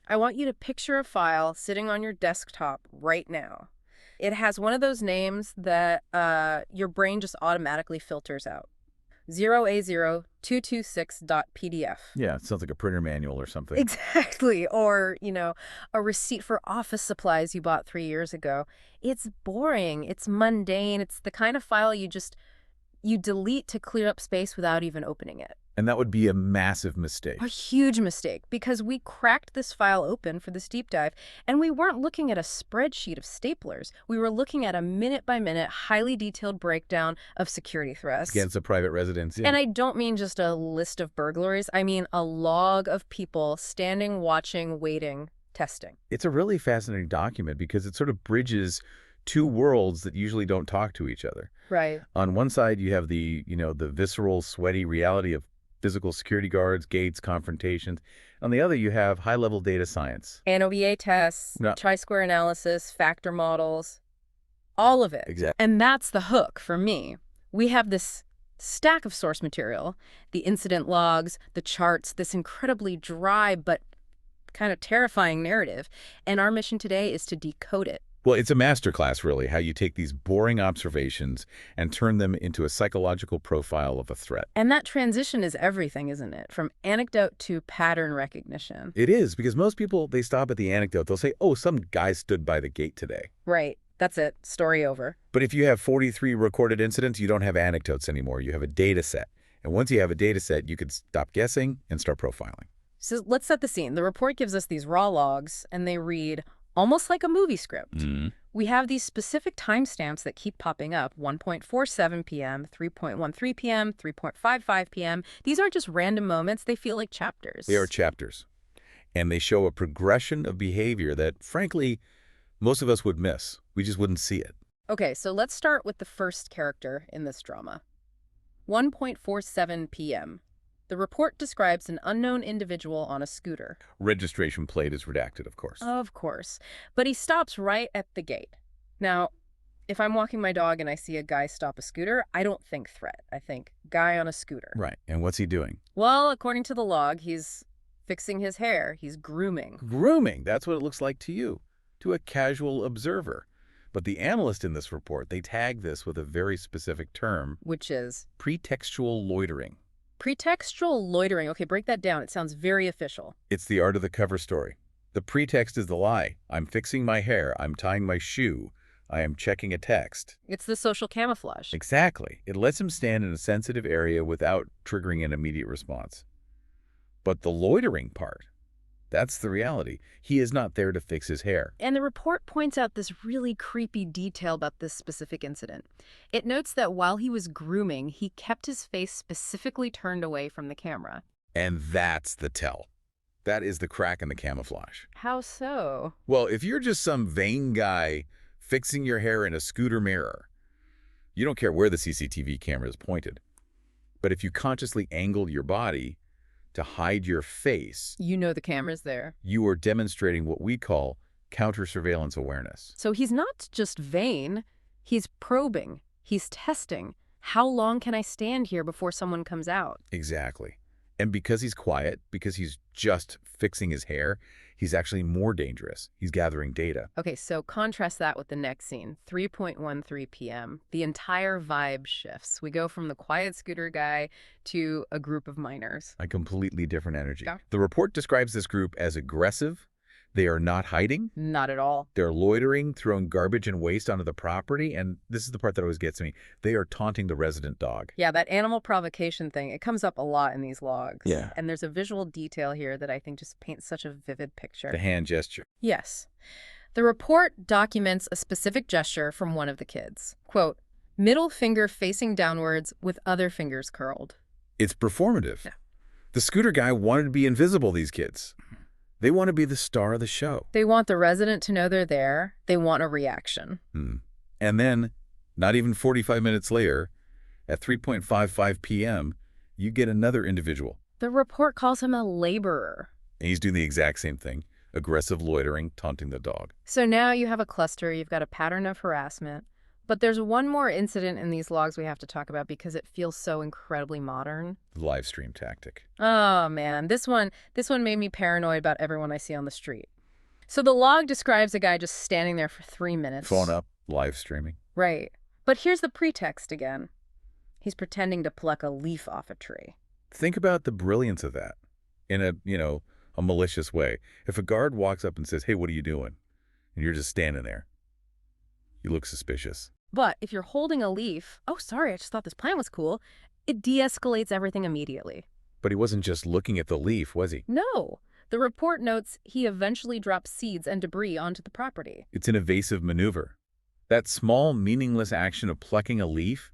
I want you to picture a file sitting on your desktop right now. It has one of those names that your brain just automatically filters out. 0A0226.pdf. Yeah, it sounds like a printer manual or something. Exactly. Or, a receipt for office supplies you bought 3 years ago. It's boring. It's mundane. It's the kind of file you delete to clear up space without even opening it. And that would be a massive mistake. A huge mistake, because we cracked this file open for this deep dive, and we weren't looking at a spreadsheet of staplers. We were looking at a minute-by-minute, highly detailed breakdown of security threats. Against a private residence, yeah. And I don't mean just a list of burglaries. I mean a log of people standing, watching, waiting, testing. It's a really fascinating document because it sort of bridges two worlds that usually don't talk to each other. Right. On one side, you have the visceral, sweaty reality of physical security guards, gates, confrontations. On the other, you have high-level data science. ANOVA tests, Yeah. chi-square analysis, factor models, all of it. Exactly. And that's the hook for me. We have this stack of source material, the incident logs, the charts, this incredibly dry but kind of terrifying narrative. And our mission today is to decode it. Well, it's a masterclass, really, how you take these boring observations and turn them into a psychological profile of a threat. And that transition is everything, isn't it? From anecdote to pattern recognition. It is, because most people, they stop at the anecdote. They'll say, oh, some guy stood by the gate today. Right. That's it. Story over. But if you have 43 recorded incidents, you don't have anecdotes anymore. You have a data set. And once you have a data set, you can stop guessing and start profiling. So let's set the scene. The report gives us these raw logs, and they read almost like a movie script. We have these specific timestamps that keep popping up: 1:47 p.m., 3:13 p.m., 3:55 p.m. These aren't just random moments. They feel like chapters. They are chapters. And they show a progression of behavior that, frankly, most of us would miss. We just wouldn't see it. Okay, so let's start with the first character in this drama. 1:47 p.m. The report describes an unknown individual on a scooter. Registration plate is redacted, of course. Of course. But he stops right at the gate. Now, if I'm walking my dog and I see a guy stop a scooter, I don't think threat. I think guy on a scooter. Right. And what's he doing? Well, according to the log, he's fixing his hair. He's grooming. Grooming. That's what it looks like to you, to a casual observer. But the analyst in this report, they tag this with a very specific term. Which is? Pretextual loitering. Pretextual loitering. Okay, break that down. It sounds very official. It's the art of the cover story. The pretext is the lie. I'm fixing my hair. I'm tying my shoe. I am checking a text. It's the social camouflage. Exactly. It lets him stand in a sensitive area without triggering an immediate response. But the loitering part, that's the reality. He is not there to fix his hair. And the report points out this really creepy detail about this specific incident. It notes that while he was grooming, he kept his face specifically turned away from the camera. And that's the tell. That is the crack in the camouflage. How so? Well, if you're just some vain guy fixing your hair in a scooter mirror, you don't care where the CCTV camera is pointed. But if you consciously angle your body to hide your face, You know the camera's there. you are demonstrating what we call counter-surveillance awareness. So he's not just vain, he's probing, he's testing. How long can I stand here before someone comes out? Exactly. And because he's quiet, because he's just fixing his hair, he's actually more dangerous. He's gathering data. Okay, so contrast that with the next scene, 3:13 p.m. The entire vibe shifts. We go from the quiet scooter guy to a group of minors. A completely different energy. Yeah. The report describes this group as aggressive. They are not hiding. Not at all. They're loitering, throwing garbage and waste onto the property, and this is the part that always gets me. They are taunting the resident dog. Yeah, that animal provocation thing, it comes up a lot in these logs. Yeah. And there's a visual detail here that I think just paints such a vivid picture. The hand gesture. Yes. The report documents a specific gesture from one of the kids. Quote, middle finger facing downwards with other fingers curled. It's performative. Yeah. The scooter guy wanted to be invisible, these kids. They want to be the star of the show. They want the resident to know they're there. They want a reaction. And then, not even 45 minutes later, at 3:55 p.m., you get another individual. The report calls him a laborer. And he's doing the exact same thing. Aggressive loitering, taunting the dog. So now you have a cluster. You've got a pattern of harassment, But there's one more incident in these logs we have to talk about because it feels so incredibly modern. Live stream tactic. Oh, man. This one made me paranoid about everyone I see on the street. So the log describes a guy just standing there for 3 minutes. Phone up, live streaming. Right. But here's the pretext again. He's pretending to pluck a leaf off a tree. Think about the brilliance of that in a malicious way. If a guard walks up and says, "Hey, what are you doing?" and you're just standing there, you look suspicious. But if you're holding a leaf, oh, sorry, I just thought this plant was cool, it de-escalates everything immediately. But he wasn't just looking at the leaf, was he? No. The report notes he eventually dropped seeds and debris onto the property. It's an evasive maneuver. That small, meaningless action of plucking a leaf,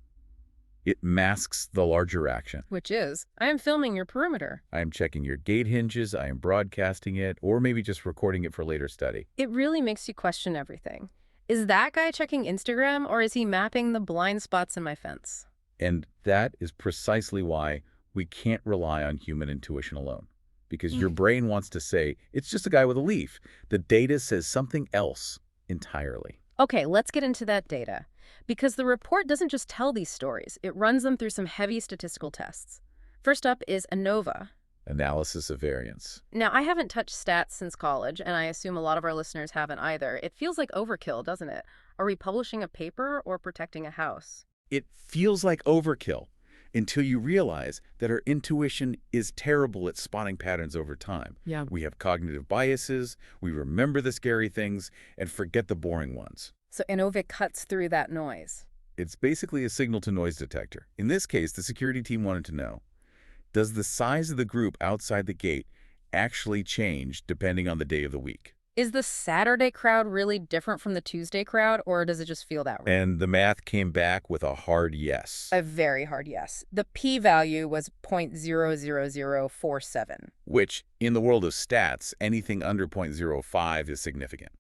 it masks the larger action. Which is, I am filming your perimeter. I am checking your gate hinges, I am broadcasting it, or maybe just recording it for later study. It really makes you question everything. Is that guy checking Instagram, or is he mapping the blind spots in my fence? And that is precisely why we can't rely on human intuition alone. Because your brain wants to say, it's just a guy with a leaf. The data says something else entirely. Okay, let's get into that data. Because the report doesn't just tell these stories, it runs them through some heavy statistical tests. First up is ANOVA. Analysis of variance. Now, I haven't touched stats since college, and I assume a lot of our listeners haven't either. It feels like overkill, doesn't it? Are we publishing a paper or protecting a house? It feels like overkill until you realize that our intuition is terrible at spotting patterns over time. Yeah. We have cognitive biases, we remember the scary things, and forget the boring ones. So ANOVA cuts through that noise. It's basically a signal-to-noise detector. In this case, the security team wanted to know, does the size of the group outside the gate actually change depending on the day of the week? Is the Saturday crowd really different from the Tuesday crowd, or does it just feel that way? And the math came back with a hard yes. A very hard yes. The p-value was 0.00047. Which, in the world of stats, anything under 0.05 is significant.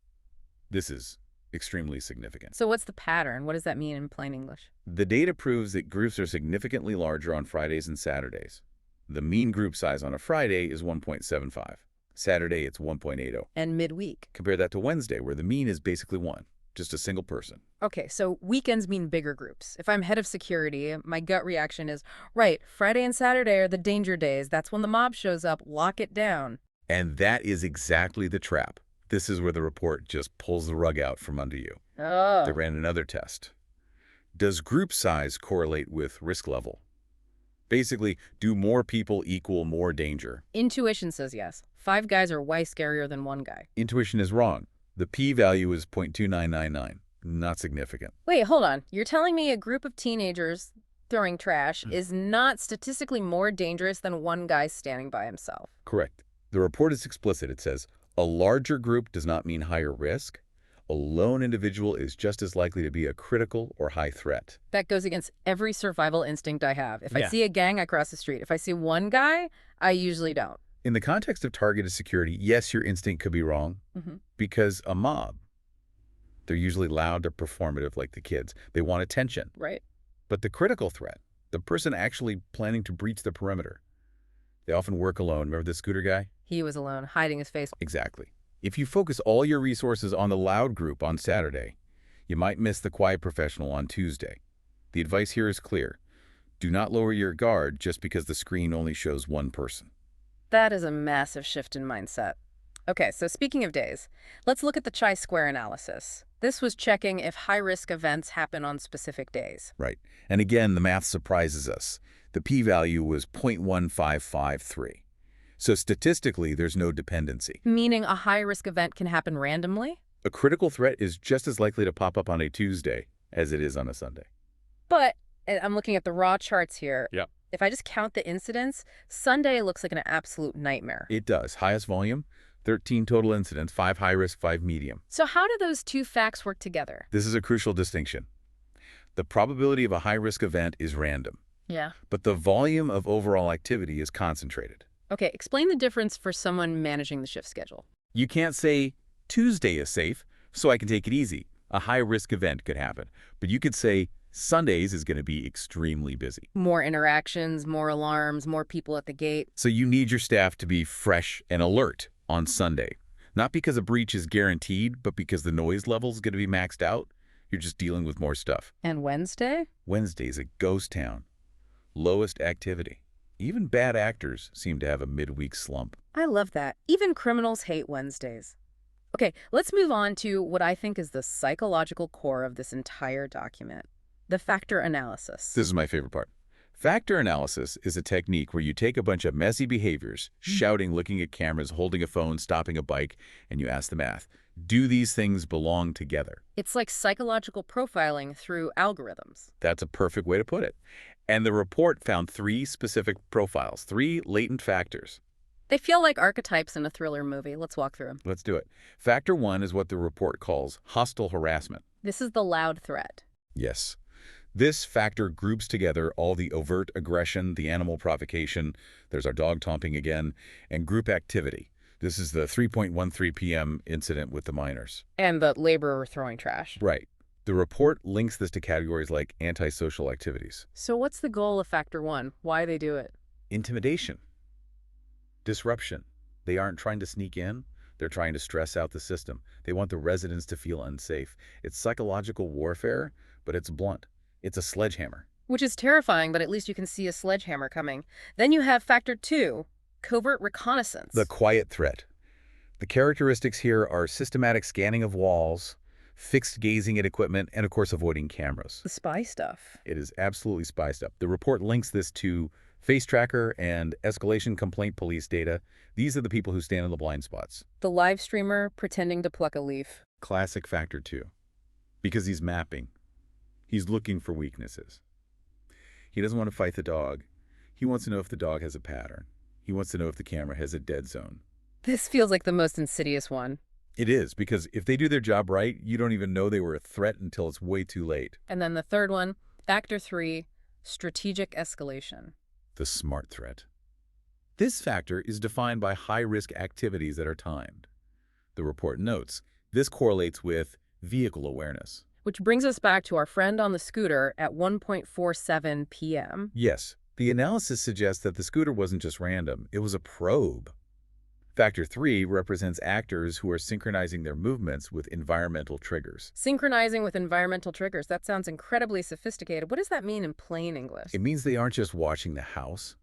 This is extremely significant. So what's the pattern? What does that mean in plain English? The data proves that groups are significantly larger on Fridays and Saturdays. The mean group size on a Friday is 1.75. Saturday, it's 1.80. And midweek? Compare that to Wednesday, where the mean is basically 1, just a single person. Okay, so weekends mean bigger groups. If I'm head of security, my gut reaction is, right, Friday and Saturday are the danger days. That's when the mob shows up. Lock it down. And that is exactly the trap. This is where the report just pulls the rug out from under you. Oh. They ran another test. Does group size correlate with risk level? Basically, do more people equal more danger? Intuition says yes. 5 guys are way scarier than 1 guy. Intuition is wrong. The p-value is 0.2999. Not significant. Wait, hold on. You're telling me a group of teenagers throwing trash is not statistically more dangerous than 1 guy standing by himself? Correct. The report is explicit. It says, a larger group does not mean higher risk. A lone individual is just as likely to be a critical or high threat. That goes against every survival instinct I have. If I see a gang, I cross the street. If I see 1 guy, I usually don't. In the context of targeted security, yes, your instinct could be wrong. Because a mob, they're usually loud, they're performative like the kids. They want attention. Right. But the critical threat, the person actually planning to breach the perimeter, they often work alone. Remember the scooter guy? He was alone, hiding his face. Exactly. If you focus all your resources on the loud group on Saturday, you might miss the quiet professional on Tuesday. The advice here is clear. Do not lower your guard just because the screen only shows 1 person. That is a massive shift in mindset. Okay, so speaking of days, let's look at the chi-square analysis. This was checking if high-risk events happen on specific days. Right. And again, the math surprises us. The p-value was 0.1553. So statistically, there's no dependency. Meaning a high-risk event can happen randomly? A critical threat is just as likely to pop up on a Tuesday as it is on a Sunday. But, and I'm looking at the raw charts here. Yep. If I just count the incidents, Sunday looks like an absolute nightmare. It does. Highest volume, 13 total incidents, 5 high risk, 5 medium. So how do those 2 facts work together? This is a crucial distinction. The probability of a high-risk event is random. Yeah. But the volume of overall activity is concentrated. Okay, explain the difference for someone managing the shift schedule. You can't say, Tuesday is safe, so I can take it easy. A high-risk event could happen. But you could say, Sundays is going to be extremely busy. More interactions, more alarms, more people at the gate. So you need your staff to be fresh and alert on Sunday. Not because a breach is guaranteed, but because the noise level is going to be maxed out. You're just dealing with more stuff. And Wednesday? Wednesday's a ghost town. Lowest activity. Even bad actors seem to have a midweek slump. I love that. Even criminals hate Wednesdays. Okay, let's move on to what I think is the psychological core of this entire document, the factor analysis. This is my favorite part. Factor analysis is a technique where you take a bunch of messy behaviors, shouting, looking at cameras, holding a phone, stopping a bike, and you ask the math. Do these things belong together? It's like psychological profiling through algorithms. That's a perfect way to put it. And the report found 3 specific profiles, 3 latent factors. They feel like archetypes in a thriller movie. Let's walk through them. Let's do it. Factor 1 is what the report calls hostile harassment. This is the loud threat. Yes. This factor groups together all the overt aggression, the animal provocation, there's our dog taunting again, and group activity. This is the 3:13 p.m. incident with the minors. And the laborer throwing trash. Right. The report links this to categories like antisocial activities. So what's the goal of factor 1? Why they do it? Intimidation. Disruption. They aren't trying to sneak in. They're trying to stress out the system. They want the residents to feel unsafe. It's psychological warfare, but it's blunt. It's a sledgehammer. Which is terrifying, but at least you can see a sledgehammer coming. Then you have factor 2, covert reconnaissance. The quiet threat. The characteristics here are systematic scanning of walls, fixed gazing at equipment, and of course avoiding cameras. The spy stuff. It is absolutely spy stuff. The report links this to face tracker and escalation complaint police data. These are the people who stand in the blind spots. The live streamer pretending to pluck a leaf. Classic factor 2. Because he's mapping. He's looking for weaknesses. He doesn't want to fight the dog. He wants to know if the dog has a pattern. He wants to know if the camera has a dead zone. This feels like the most insidious one. It is, because if they do their job right, you don't even know they were a threat until it's way too late. And then the third one, factor 3, strategic escalation. The smart threat. This factor is defined by high-risk activities that are timed. The report notes this correlates with vehicle awareness. Which brings us back to our friend on the scooter at 1:47 p.m. Yes, the analysis suggests that the scooter wasn't just random, it was a probe. Factor 3 represents actors who are synchronizing their movements with environmental triggers. Synchronizing with environmental triggers. That sounds incredibly sophisticated. What does that mean in plain English? It means they aren't just watching the house,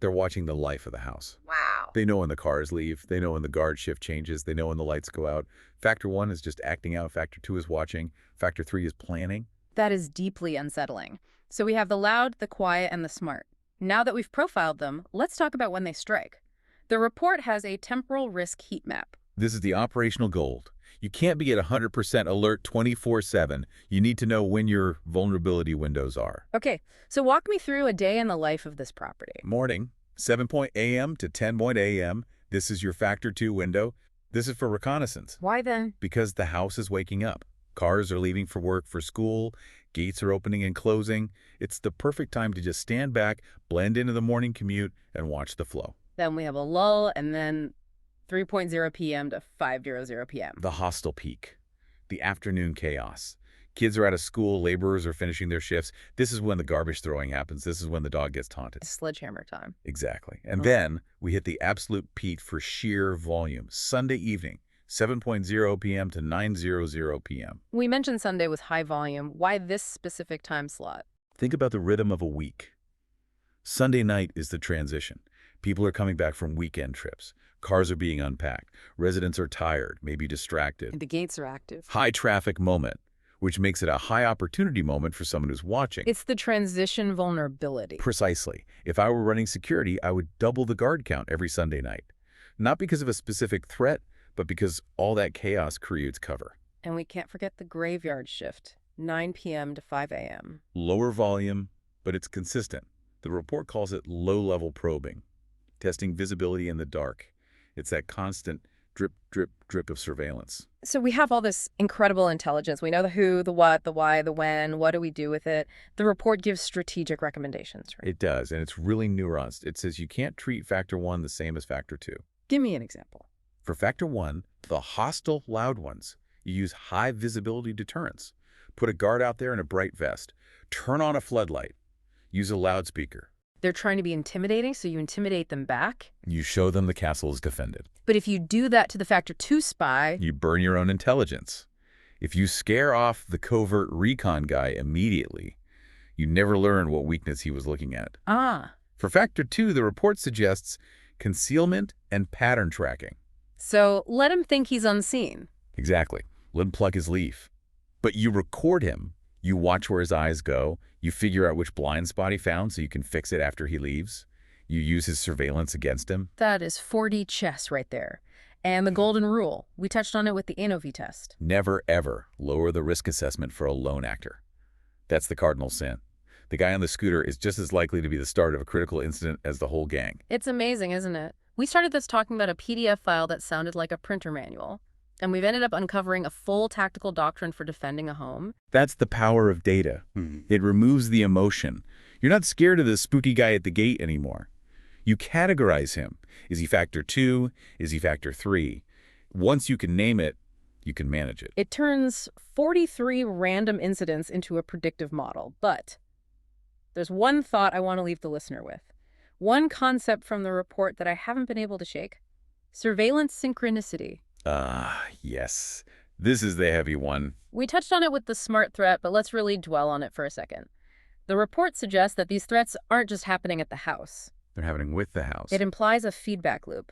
they're watching the life of the house. Wow. They know when the cars leave, they know when the guard shift changes, they know when the lights go out. Factor 1 is just acting out, Factor 2 is watching, Factor 3 is planning. That is deeply unsettling. So we have the loud, the quiet, and the smart. Now that we've profiled them, let's talk about when they strike. The report has a temporal risk heat map. This is the operational gold. You can't be at 100% alert 24/7. You need to know when your vulnerability windows are. Okay, so walk me through a day in the life of this property. Morning, 7 a.m. to 10 a.m. This is your Factor 2 window. This is for reconnaissance. Why then? Because the house is waking up. Cars are leaving for work, for school. Gates are opening and closing. It's the perfect time to just stand back, blend into the morning commute, and watch the flow. Then we have a lull, and then 3:00 p.m. to 5:00 p.m. The hostile peak. The afternoon chaos. Kids are out of school, laborers are finishing their shifts. This is when the garbage throwing happens. This is when the dog gets taunted. Sledgehammer time. Exactly. And then we hit the absolute peak for sheer volume. Sunday evening, 7:00 p.m. to 9:00 p.m. We mentioned Sunday was high volume. Why this specific time slot? Think about the rhythm of a week. Sunday night is the transition. People are coming back from weekend trips. Cars are being unpacked. Residents are tired, maybe distracted. And the gates are active. High traffic moment, which makes it a high opportunity moment for someone who's watching. It's the transition vulnerability. Precisely. If I were running security, I would double the guard count every Sunday night. Not because of a specific threat, but because all that chaos creates cover. And we can't forget the graveyard shift, 9 p.m. to 5 a.m. Lower volume, but it's consistent. The report calls it low-level probing, testing visibility in the dark. It's that constant drip, drip, drip of surveillance. So we have all this incredible intelligence. We know the who, the what, the why, the when. What do we do with it? The report gives strategic recommendations, right? It does, and it's really nuanced. It says you can't treat Factor 1 the same as Factor 2. Give me an example. For Factor 1, the hostile loud ones, you use high visibility deterrence. Put a guard out there in a bright vest. Turn on a floodlight. Use a loudspeaker. They're trying to be intimidating, so you intimidate them back. You show them the castle is defended. But if you do that to the Factor 2 spy... You burn your own intelligence. If you scare off the covert recon guy immediately, you never learn what weakness he was looking at. Ah, For factor 2, the report suggests concealment and pattern tracking. so let him think he's unseen. Exactly. Let him plug his leaf. But you record him. You watch where his eyes go. You figure out which blind spot he found so you can fix it after he leaves. You use his surveillance against him. That is 4D chess right there. And the golden rule. We touched on it with the ANOV test. Never, ever lower the risk assessment for a lone actor. That's the cardinal sin. The guy on the scooter is just as likely to be the start of a critical incident as the whole gang. It's amazing, isn't it? We started this talking about a PDF file that sounded like a printer manual. And we've ended up uncovering a full tactical doctrine for defending a home. That's the power of data. It removes the emotion. You're not scared of the spooky guy at the gate anymore. You categorize him. Is he factor 2? Is he factor 3? Once you can name it, you can manage it. It turns 43 random incidents into a predictive model. But there's one thought I want to leave the listener with. One concept from the report that I haven't been able to shake. Surveillance synchronicity. Yes. This is the heavy one. We touched on it with the smart threat, but let's really dwell on it for a second. The report suggests that these threats aren't just happening at the house. They're happening with the house. It implies a feedback loop.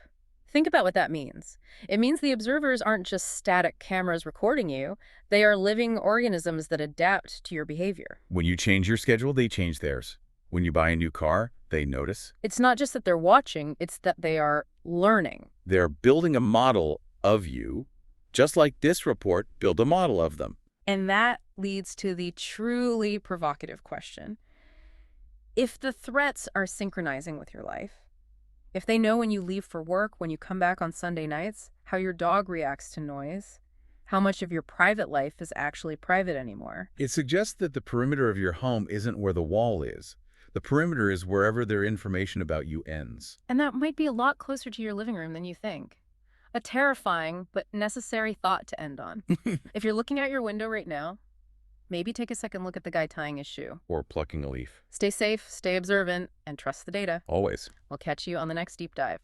Think about what that means. It means the observers aren't just static cameras recording you. They are living organisms that adapt to your behavior. When you change your schedule, they change theirs. When you buy a new car, they notice. It's not just that they're watching, it's that they are learning. They're building a model of you, just like this report built a model of them. And that leads to the truly provocative question. If the threats are synchronizing with your life, if they know when you leave for work, when you come back on Sunday nights, how your dog reacts to noise, how much of your private life is actually private anymore. It suggests that the perimeter of your home isn't where the wall is. The perimeter is wherever their information about you ends. And that might be a lot closer to your living room than you think. A terrifying but necessary thought to end on. If you're looking out your window right now, maybe take a second look at the guy tying his shoe. Or plucking a leaf. Stay safe, stay observant, and trust the data. Always. We'll catch you on the next deep dive.